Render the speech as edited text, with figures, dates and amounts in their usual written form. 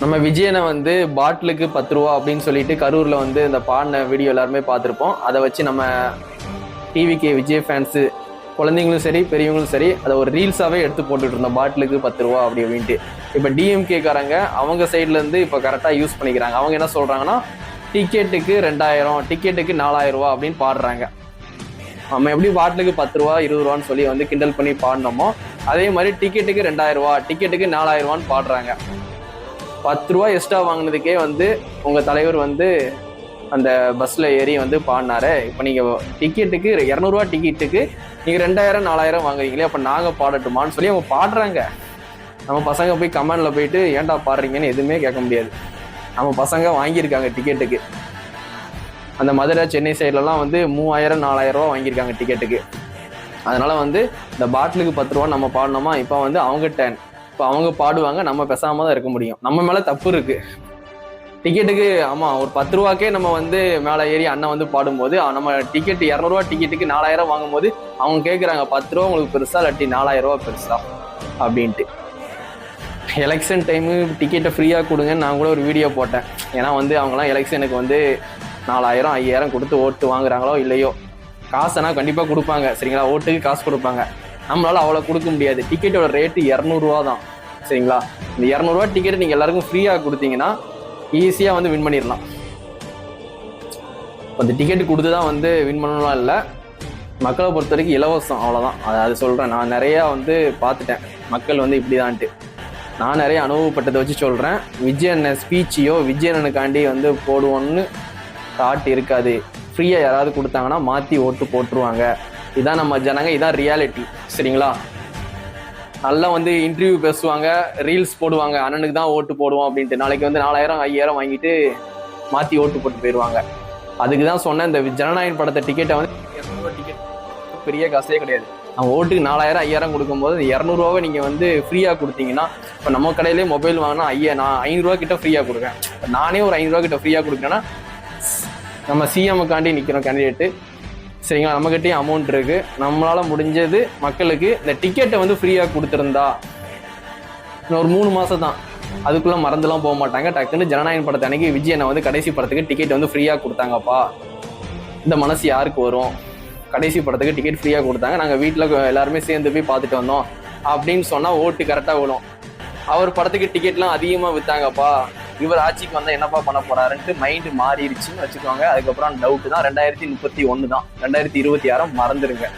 நம்ம விஜயனை வந்து பாட்டிலுக்கு 10 ரூபா அப்படின்னு சொல்லிட்டு கரூர்ல வந்து இந்த பாடின வீடியோ எல்லாருமே பார்த்துருப்போம். அதை வச்சு நம்ம டிவிக்கு விஜய் ஃபேன்ஸு குழந்தைங்களும் சரி பெரியவங்களும் சரி அதை ஒரு ரீல்ஸாவே எடுத்து போட்டுட்டு இருந்தோம், பாட்டிலுக்கு 10 ரூபா அப்படின்ட்டு. இப்போ டிஎம்கேக்காரங்க அவங்க சைட்ல இருந்து இப்போ கரெக்டாக யூஸ் பண்ணிக்கிறாங்க. அவங்க என்ன சொல்றாங்கன்னா, டிக்கெட்டுக்கு 2000, டிக்கெட்டுக்கு 4000 ரூபா அப்படின்னு பாடுறாங்க. நம்ம எப்படி பாட்டிலுக்கு 10 ரூபா 20 ரூபான்னு சொல்லி வந்து கிண்டல் பண்ணி பாடினோமோ அதே மாதிரி டிக்கெட்டுக்கு 2000 ரூபா, டிக்கெட்டுக்கு 4000 ரூபான்னு பாடுறாங்க. 10 ரூபா எக்ஸ்ட்ரா வாங்கினதுக்கே வந்து உங்க தலைவர் வந்து அந்த பஸ்ல ஏறி வந்து பாடினாரு. இப்போ நீங்க டிக்கெட்டுக்கு 200 ரூபா டிக்கெட்டுக்கு நீங்க 2000 4000 வாங்குறீங்களே, அப்ப நாங்க பாடட்டுமான்னு சொல்லி அவங்க பாடுறாங்க. நம்ம பசங்க போய் கமெண்ட்ல போயிட்டு ஏன்டா பாடுறீங்கன்னு எதுவுமே கேட்க முடியாது. நம்ம பசங்க வாங்கியிருக்காங்க டிக்கெட்டுக்கு. அந்த மதுரை சென்னை சைட்லலாம் வந்து 3000 4000 ரூபா வாங்கியிருக்காங்க டிக்கெட்டுக்கு. அதனால வந்து இந்த பாட்டிலுக்கு 10 ரூபா நம்ம பாடினோமா, இப்போ வந்து அவங்க டேன். இப்போ அவங்க பாடுவாங்க, நம்ம பேசாம தான் இருக்க முடியும். நம்ம மேல தப்பு இருக்கு. டிக்கெட்டுக்கு ஆமா ஒரு 10 ரூபாக்கே நம்ம வந்து மேலே ஏறி அண்ணன் வந்து பாடும்போது, நம்ம டிக்கெட் 200 ரூபா டிக்கெட்டுக்கு 4000 வாங்கும்போது அவங்க கேட்குறாங்க 10 ரூபா உங்களுக்கு பெருசா இல்லாட்டி 4000 ரூபா பெருசா அப்படின்ட்டு. எலெக்ஷன் டைமு டிக்கெட்டை ஃப்ரீயாக கொடுங்கன்னு நான் கூட ஒரு வீடியோ போட்டேன். ஏன்னா வந்து அவங்களாம் எலெக்ஷனுக்கு வந்து 4000 5000 கொடுத்து ஓட்டு வாங்குறாங்களோ இல்லையோ, காசுனா கண்டிப்பாக கொடுப்பாங்க சரிங்களா, ஓட்டுக்கு காசு கொடுப்பாங்க. நம்மளால அவ்வளோ கொடுக்க முடியாது. டிக்கெட்டோட ரேட்டு 200 ரூபா தான் சரிங்களா. இந்த 200 ரூபா டிக்கெட் நீங்கள் எல்லாருக்கும் ஃப்ரீயாக கொடுத்தீங்கன்னா ஈஸியாக வந்து வின் பண்ணிடலாம். அந்த டிக்கெட் கொடுத்து தான் வந்து வின் பண்ணலாம் இல்லை, மக்களை பொறுத்த வரைக்கும் இலவசம், அவ்வளோதான். அது சொல்கிறேன். நான் நிறையா வந்து பார்த்துட்டேன் மக்கள் வந்து இப்படிதான்ட்டு. நான் நிறைய அனுபவப்பட்டதை வச்சு சொல்கிறேன். விஜயன் ஸ்பீச்சையோ விஜயனுக்காண்டி வந்து போடுவோன்னு தாட் இருக்காது. ஃப்ரீயாக யாராவது கொடுத்தாங்கன்னா மாற்றி ஓட்டு போட்டுருவாங்க. இதான் நம்ம ஜனங்க, இதான் ரியாலிட்டி சரிங்களா. நல்லா வந்து இன்டர்வியூ பேசுவாங்க, ரீல்ஸ் போடுவாங்க, அண்ணனுக்கு தான் ஓட்டு போடுவோம் அப்படின்ட்டு. நாளைக்கு வந்து 4000 5000 வாங்கிட்டு மாற்றி ஓட்டு போட்டு போயிடுவாங்க. அதுக்கு தான் சொன்னேன், இந்த ஜனநாயகன் படத்தை டிக்கெட்டை வந்து 200 ரூபா டிக்கெட் பெரிய காசே கிடையாது. நம்ம ஓட்டுக்கு 4000 5000 கொடுக்கும்போது 200 ரூபாவை நீங்கள் வந்து ஃப்ரீயாக கொடுத்தீங்கன்னா, இப்போ நம்ம கடையிலே மொபைல் வாங்கினா நான் 500 ரூபா கிட்ட ஃப்ரீயாக கொடுக்குறேன். நானே ஒரு 500 ரூபா கிட்ட ஃப்ரீயாக கொடுக்குறேன்னா நம்ம சிஎம்முக்காண்டி நிற்கிறோம் கேண்டிடேட்டு சரிங்களா. நம்மகிட்டயும் அமௌண்ட் இருக்கு. நம்மளால முடிஞ்சது மக்களுக்கு இந்த டிக்கெட்டை வந்து ஃப்ரீயாக கொடுத்துருந்தா ஒரு 3 மாசம் தான், அதுக்குள்ள மறந்துலாம் போக மாட்டாங்க. டக்குன்னு ஜனநாயகன் படத்தை அன்னைக்கு விஜயனை வந்து கடைசி படத்துக்கு டிக்கெட் வந்து ஃப்ரீயாக கொடுத்தாங்கப்பா, இந்த மனசு யாருக்கு வரும், கடைசி படத்துக்கு டிக்கெட் ஃப்ரீயாக கொடுத்தாங்க, நாங்கள் வீட்டில் எல்லாருமே சேர்ந்து போய் பார்த்துட்டு வந்தோம் அப்படின்னு சொன்னால் ஓட்டு கரெக்டாக விடும். அவர் படத்துக்கு டிக்கெட்லாம் அதிகமாக விற்றாங்கப்பா, இவர் ஆட்சிக்கு வந்தால் என்னப்பா பண்ண போறாருன்ட்டு மைண்டு மாறிடுச்சுன்னு வச்சுக்கோங்க. அதுக்கப்புறம் டவுட்டு தான். 2031 தான், 2026 மறந்துருங்க.